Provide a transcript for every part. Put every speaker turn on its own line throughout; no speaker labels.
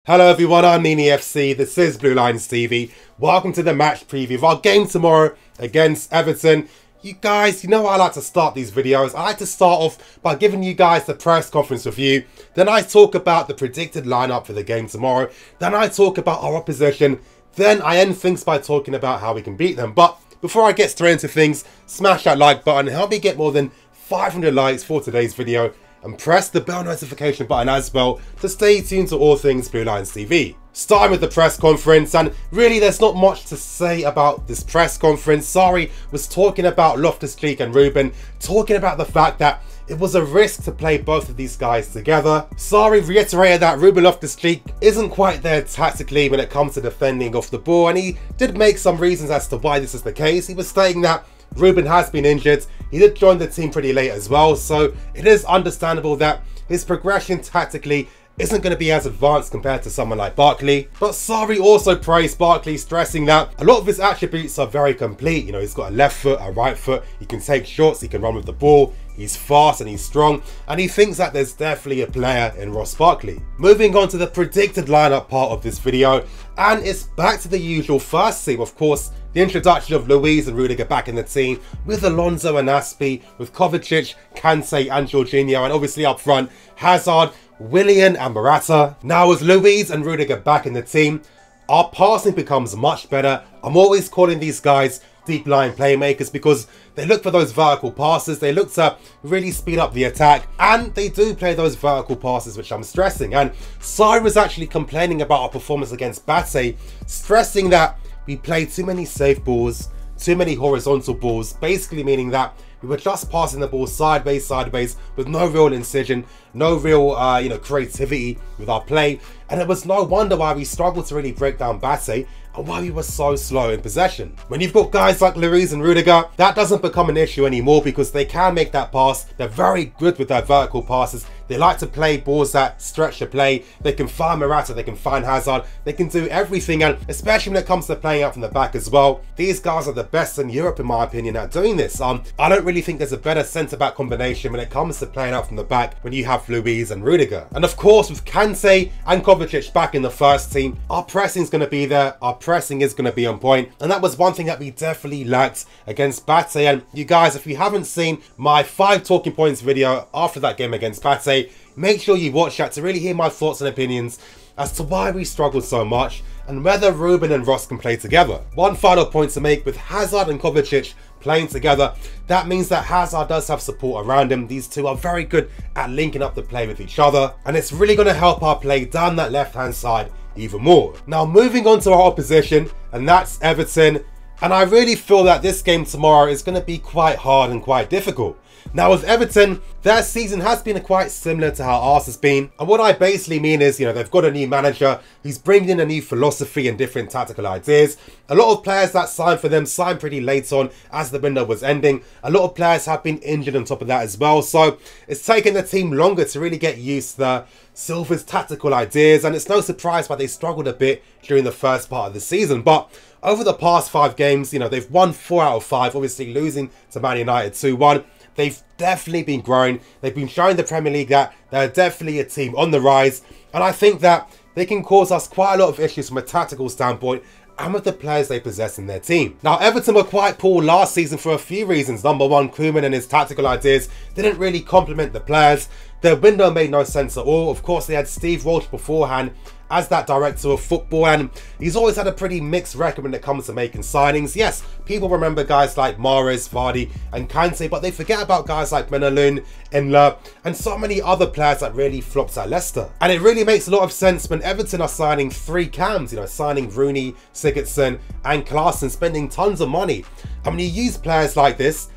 Hello everyone, I'm Nini FC, this is Blue Lines TV. Welcome to the match preview of our game tomorrow against Everton. You guys, you know how I like to start these videos. I like to start off by giving you guys the press conference review. Then I talk about the predicted lineup for the game tomorrow. Then I talk about our opposition. Then I end things by talking about how we can beat them. But before I get straight into things, smash that like button, help me get more than 500 likes for today's video, and press the bell notification button as well to stay tuned to all things Blue Lines TV. Starting with the press conference, and really there's not much to say about this press conference. SARRI was talking about Loftus-Cheek and Ruben, talking about the fact that it was a risk to play both of these guys together. SARRI reiterated that Ruben Loftus-Cheek isn't quite there tactically when it comes to defending off the ball, and he did make some reasons as to why this is the case. He was stating that Ruben has been injured. He did join the team pretty late as well, so it is understandable that his progression tactically isn't going to be as advanced compared to someone like Barkley. But SARRI also praised Barkley, stressing that a lot of his attributes are very complete. You know, he's got a left foot, a right foot, he can take shots, he can run with the ball, he's fast and he's strong, and he thinks that there's definitely a player in Ross Barkley. Moving on to the predicted lineup part of this video, and it's back to the usual first team. Of course, the introduction of Luiz and Rudiger back in the team, with Alonso and Aspi, with Kovacic, Kante and Jorginho, and obviously up front, Hazard, Willian and Morata. Now with Luiz and Rudiger back in the team, our passing becomes much better. I'm always calling these guys deep line playmakers because they look for those vertical passes, they look to really speed up the attack, and they do play those vertical passes, which I'm stressing. And SARRI was actually complaining about our performance against Bate, stressing that we played too many safe balls, too many horizontal balls, basically meaning that we were just passing the ball sideways with no real incision, no real creativity with our play. And it was no wonder why we struggled to really break down Bate and why we were so slow in possession. When you've got guys like Luiz and Rudiger, that doesn't become an issue anymore because they can make that pass. They're very good with their vertical passes. They like to play balls that stretch the play. They can find Morata, they can find Hazard, they can do everything, and especially when it comes to playing out from the back as well. These guys are the best in Europe in my opinion at doing this. I don't really think there's a better centre-back combination when it comes to playing out from the back when you have Luiz and Rudiger. And of course, with Kante and Kovacic back in the first team, our pressing is going to be there, our pressing is going to be on point, and that was one thing that we definitely lacked against Bate. And you guys, if you haven't seen my 5 talking points video after that game against Bate, make sure you watch that to really hear my thoughts and opinions as to why we struggled so much and whether Ruben and Ross can play together. One final point to make: with Hazard and Kovacic playing together, that means that Hazard does have support around him. These two are very good at linking up the play with each other, and it's really going to help our play down that left hand side even more. Now moving on to our opposition, and that's Everton, and I really feel that this game tomorrow is going to be quite hard and quite difficult. Now with Everton, their season has been quite similar to how ours has been, and what I basically mean is, they've got a new manager who's bringing in a new philosophy and different tactical ideas. A lot of players that signed for them signed pretty late on as the window was ending. A lot of players have been injured on top of that as well, so it's taken the team longer to really get used to SILVA's tactical ideas, and it's no surprise why they struggled a bit during the first part of the season. But over the past 5 games, they've won 4 out of 5, obviously losing to Man United 2-1. They've definitely been growing. They've been showing the Premier League that they're definitely a team on the rise. And I think that they can cause us quite a lot of issues from a tactical standpoint and with the players they possess in their team. Now, Everton were quite poor last season for a few reasons. Number one, Koeman and his tactical ideas didn't really complement the players. Their window made no sense at all. Of course, they had Steve Walsh beforehand as that director of football, and he's always had a pretty mixed record when it comes to making signings. Yes, people remember guys like Mahrez, Vardy and Kante, but they forget about guys like Menalun, Inler and so many other players that really flopped at Leicester. And it really makes a lot of sense when Everton are signing 3 cams, signing Rooney, Sigurdsson and Klaassen, spending tons of money. And when you use players like this,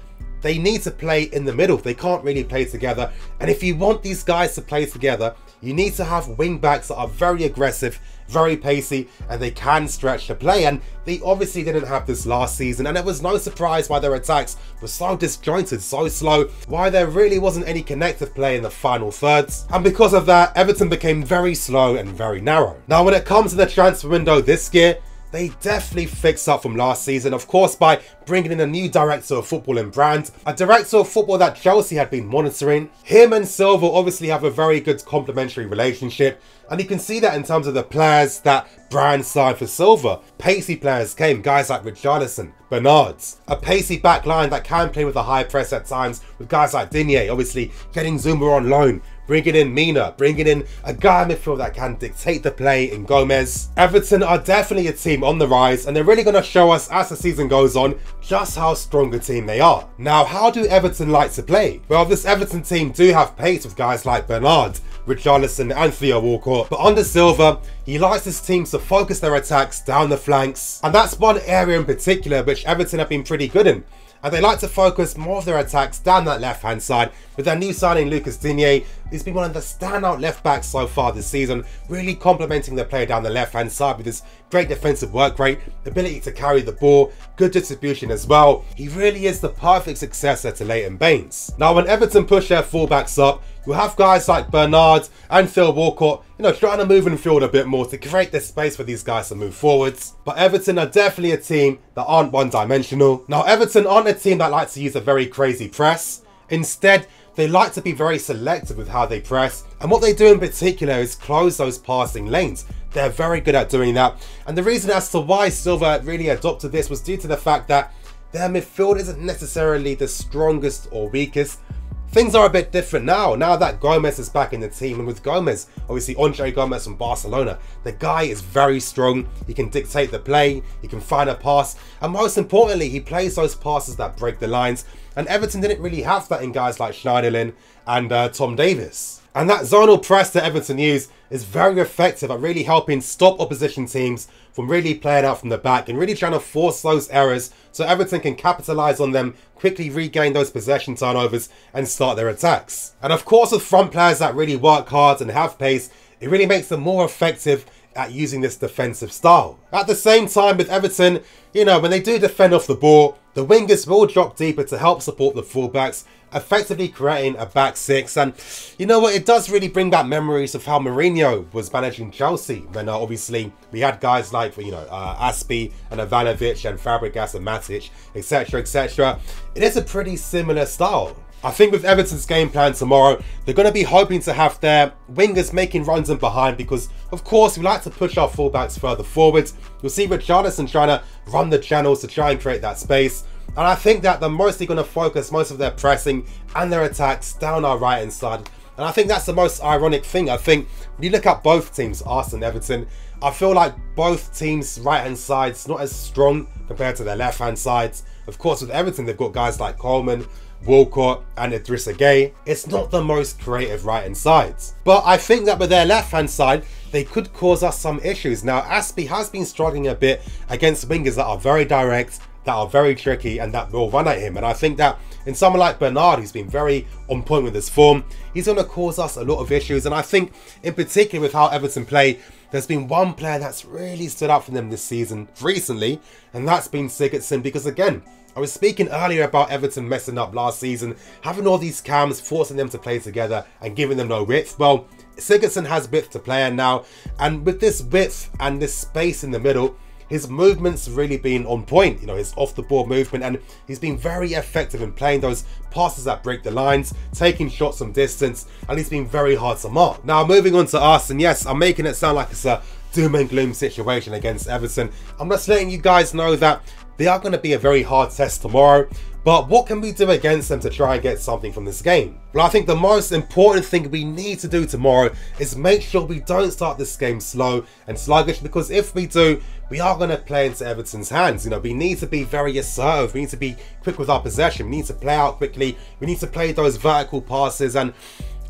they need to play in the middle. They can't really play together. And if you want these guys to play together, you need to have wing backs that are very aggressive, very pacey, and they can stretch the play. And they obviously didn't have this last season, and it was no surprise why their attacks were so disjointed, so slow, why there really wasn't any connective play in the final thirds. And because of that, Everton became very slow and very narrow. Now when it comes to the transfer window this year, they definitely fixed up from last season, of course, by bringing in a new director of football and brand, a director of football that Chelsea had been monitoring. Him and Silva obviously have a very good complementary relationship, and you can see that in terms of the players that brand signed for Silva. Pacey players came, guys like Richarlison, Bernard, a pacey back line that can play with a high press at times, with guys like Digne, obviously getting Zuma on loan, bringing in Mina, bringing in a guy in midfield that can dictate the play in Gomez. Everton are definitely a team on the rise, and they're really going to show us as the season goes on just how strong a team they are. Now, how do Everton like to play? Well, this Everton team do have pace with guys like Bernard, Richarlison and Theo Walcott, but under Silva, he likes his teams to focus their attacks down the flanks, and that's one area in particular which Everton have been pretty good in. And they like to focus more of their attacks down that left-hand side, with their new signing Lucas Digne, who's been one of the standout left-backs so far this season, really complementing the play down the left-hand side with his great defensive work rate, ability to carry the ball, good distribution as well. He really is the perfect successor to Leighton Baines. Now, when Everton push their fullbacks up, you'll have guys like Bernard and Phil Walcott, trying to move in field a bit more to create the space for these guys to move forwards. But Everton are definitely a team that aren't one-dimensional. Now, Everton aren't a team that likes to use a very crazy press. Instead, they like to be very selective with how they press. And what they do in particular is close those passing lanes. They're very good at doing that. And the reason as to why Silva really adopted this was due to the fact that their midfield isn't necessarily the strongest or weakest. Things are a bit different now that Gomez is back in the team, and with Gomez, obviously Andre Gomez from Barcelona, the guy is very strong. He can dictate the play, he can find a pass, and most importantly, he plays those passes that break the lines, and Everton didn't really have that in guys like Schneiderlin and Tom Davies. And that zonal press that Everton use is very effective at really helping stop opposition teams from really playing out from the back and really trying to force those errors so Everton can capitalise on them, quickly regain those possession turnovers and start their attacks. And of course, with front players that really work hard and have pace, it really makes them more effective at using this defensive style. At the same time with Everton, when they do defend off the ball, the wingers will drop deeper to help support the fullbacks, effectively creating a back six. And you know what, it does really bring back memories of how Mourinho was managing Chelsea when obviously we had guys like Aspie and Ivanovic and Fabregas and Matic, etc, etc. It is a pretty similar style. I think with Everton's game plan tomorrow, they're going to be hoping to have their wingers making runs in behind because, of course, we like to push our fullbacks further forwards. You'll see Richarlison trying to run the channels to try and create that space. And I think that they're mostly going to focus most of their pressing and their attacks down our right-hand side. And I think that's the most ironic thing. I think when you look at both teams, Arsenal and Everton, I feel like both teams' right-hand sides not as strong compared to their left-hand sides. Of course, with Everton, they've got guys like Coleman, Walcott and Idrissa Gueye. It's not the most creative right-hand sides. But I think that with their left-hand side, they could cause us some issues. Now, Aspie has been struggling a bit against wingers that are very direct, that are very tricky and that will run at him. And I think that in someone like Bernard, who's been very on point with his form, he's going to cause us a lot of issues. And I think in particular with how Everton play, there's been one player that's really stood out for them this season recently, and that's been Sigurdsson. Because again, I was speaking earlier about Everton messing up last season, having all these cams, forcing them to play together and giving them no width. Well, Sigurdsson has width to play in now, and with this width and this space in the middle, his movement's really been on point, his off-the-ball movement, and he's been very effective in playing those passes that break the lines, taking shots from distance, and he's been very hard to mark. Now, moving on to us, and yes, I'm making it sound like it's a doom and gloom situation against Everton. I'm just letting you guys know that they are going to be a very hard test tomorrow. But what can we do against them to try and get something from this game? Well, I think the most important thing we need to do tomorrow is make sure we don't start this game slow and sluggish, because if we do, we are going to play into Everton's hands. We need to be very assertive. We need to be quick with our possession. We need to play out quickly. We need to play those vertical passes. And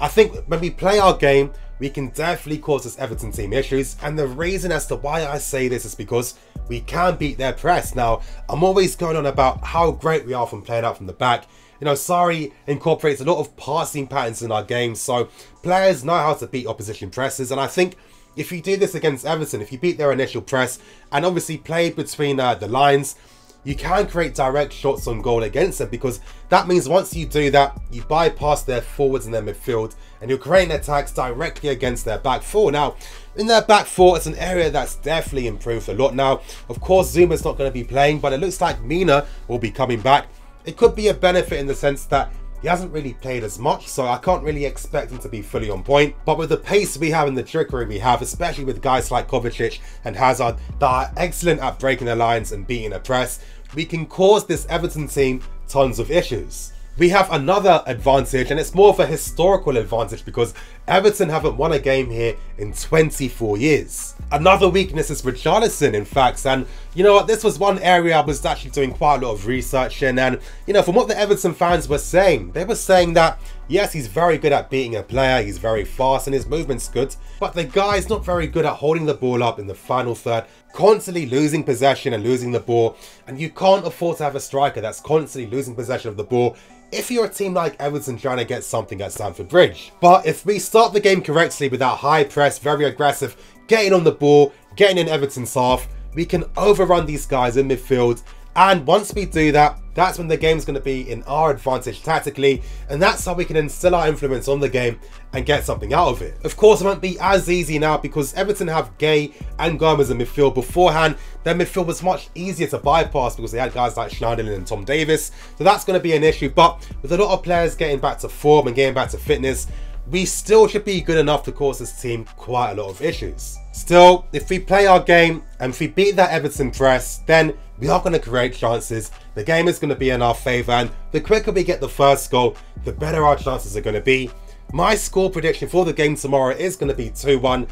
I think when we play our game, we can definitely cause this Everton team issues. And the reason as to why I say this is because we can beat their press. Now, I'm always going on about how great we are from playing out from the back. SARRI incorporates a lot of passing patterns in our game, so players know how to beat opposition presses. And I think if you do this against Everton, if you beat their initial press and obviously play between the lines, you can create direct shots on goal against them, because that means once you do that, you bypass their forwards and their midfield and you're creating attacks directly against their back four. Now, in their back four, it's an area that's definitely improved a lot. Now, of course, Zuma's not going to be playing, but it looks like Mina will be coming back. It could be a benefit in the sense that he hasn't really played as much, so I can't really expect him to be fully on point. But with the pace we have and the trickery we have, especially with guys like Kovacic and Hazard that are excellent at breaking the lines and beating a press, we can cause this Everton team tons of issues. We have another advantage, and it's more of a historical advantage because Everton haven't won a game here in 24 years. Another weakness is Richarlison, in fact, and you know what, this was one area I was actually doing quite a lot of research in, and you know, from what the Everton fans were saying, they were saying that yes, he's very good at beating a player, he's very fast and his movement's good, but the guy's not very good at holding the ball up in the final third, constantly losing possession and losing the ball, and you can't afford to have a striker that's constantly losing possession of the ball if you're a team like Everton trying to get something at Stamford Bridge. But if we start the game correctly with that high press, very aggressive, getting on the ball, getting in Everton's half, we can overrun these guys in midfield. And once we do that, that's when the game's going to be in our advantage tactically, and that's how we can instill our influence on the game and get something out of it. Of course, it won't be as easy now because Everton have Gay and Gomez in midfield. Beforehand, their midfield was much easier to bypass because they had guys like Schneiderlin and Tom Davis, so that's going to be an issue. But with a lot of players getting back to form and getting back to fitness, we still should be good enough to cause this team quite a lot of issues. Still, if we play our game and if we beat that Everton press, then we are going to create chances. The game is going to be in our favour, and the quicker we get the first goal, the better our chances are going to be. My score prediction for the game tomorrow is going to be 2-1.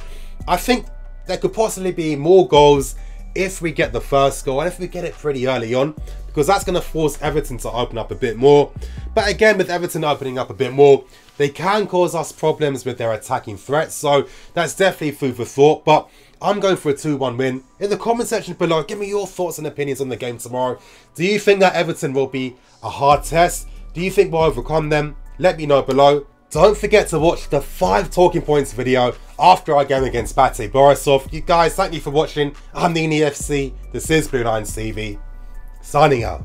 I think there could possibly be more goals if we get the first goal and if we get it pretty early on, because that's going to force Everton to open up a bit more. But again, with Everton opening up a bit more, they can cause us problems with their attacking threats, so that's definitely food for thought. But I'm going for a 2-1 win. In the comment section below, give me your thoughts and opinions on the game tomorrow. Do you think that Everton will be a hard test? Do you think we'll overcome them? Let me know below. Don't forget to watch the 5 talking points video after our game against Bate Borisov. You guys, thank you for watching. I'm the FC. This is Blue Lines TV. Signing out.